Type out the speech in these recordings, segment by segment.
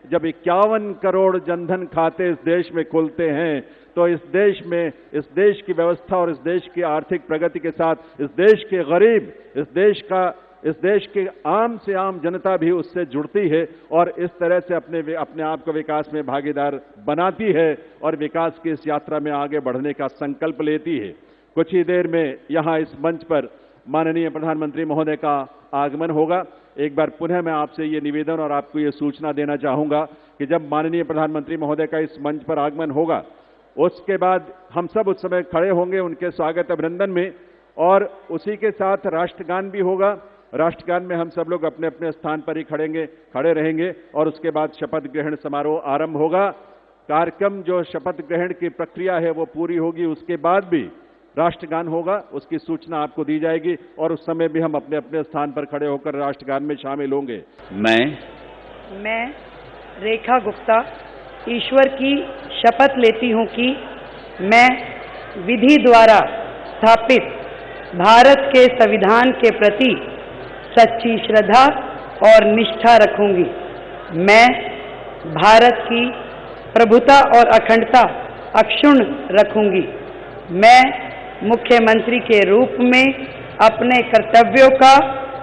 जब 51 करोड़ जनधन खाते इस देश में खुलते हैं तो इस देश की व्यवस्था और इस देश की आर्थिक प्रगति के साथ इस देश के गरीब, इस देश की आम से आम जनता भी उससे जुड़ती है और इस तरह से अपने आप को विकास में भागीदार बनाती है और विकास की इस यात्रा में आगे बढ़ने का संकल्प लेती है। कुछ ही देर में यहां इस मंच पर माननीय प्रधानमंत्री महोदय का आगमन होगा। एक बार पुनः मैं आपसे ये निवेदन और आपको ये सूचना देना चाहूंगा कि जब माननीय प्रधानमंत्री महोदय का इस मंच पर आगमन होगा, उसके बाद हम सब उस समय खड़े होंगे उनके स्वागत अभिनंदन में और उसी के साथ राष्ट्रगान भी होगा। राष्ट्रगान में हम सब लोग अपने अपने स्थान पर ही खड़े रहेंगे और उसके बाद शपथ ग्रहण समारोह आरंभ होगा। कार्यक्रम जो शपथ ग्रहण की प्रक्रिया है वो पूरी होगी, उसके बाद भी राष्ट्रगान होगा, उसकी सूचना आपको दी जाएगी और उस समय भी हम अपने अपने स्थान पर खड़े होकर राष्ट्रगान में शामिल होंगे। मैं रेखा गुप्ता ईश्वर की शपथ लेती हूं कि मैं विधि द्वारा स्थापित भारत के संविधान के प्रति सच्ची श्रद्धा और निष्ठा रखूंगी। मैं भारत की प्रभुता और अखंडता अक्षुण्ण रखूंगी। मैं मुख्यमंत्री के रूप में अपने कर्तव्यों का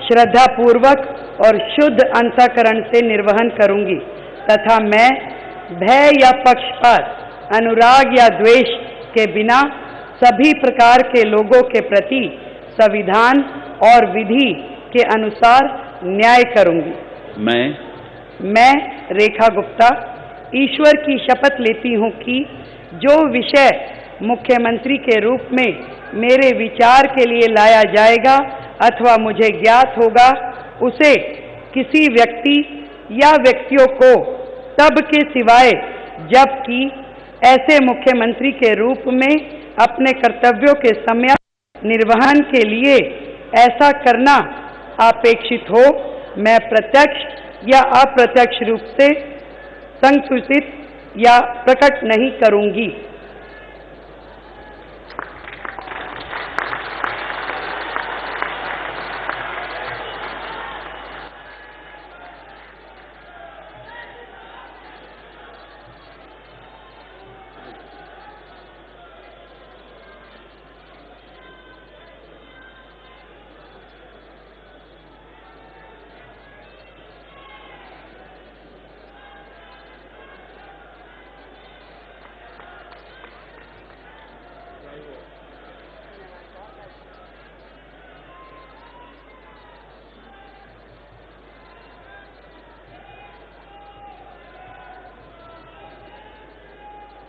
श्रद्धापूर्वक और शुद्ध अंतःकरण से निर्वहन करूंगी तथा मैं भय या पक्षपात, अनुराग या द्वेष के बिना सभी प्रकार के लोगों के प्रति संविधान और विधि के अनुसार न्याय करूंगी। मैं रेखा गुप्ता ईश्वर की शपथ लेती हूं कि जो विषय मुख्यमंत्री के रूप में मेरे विचार के लिए लाया जाएगा अथवा मुझे ज्ञात होगा, उसे किसी व्यक्ति या व्यक्तियों को तब के सिवाय जबकि ऐसे मुख्यमंत्री के रूप में अपने कर्तव्यों के सम्यक निर्वहन के लिए ऐसा करना अपेक्षित हो, मैं प्रत्यक्ष या अप्रत्यक्ष रूप से संसूचित या प्रकट नहीं करूंगी।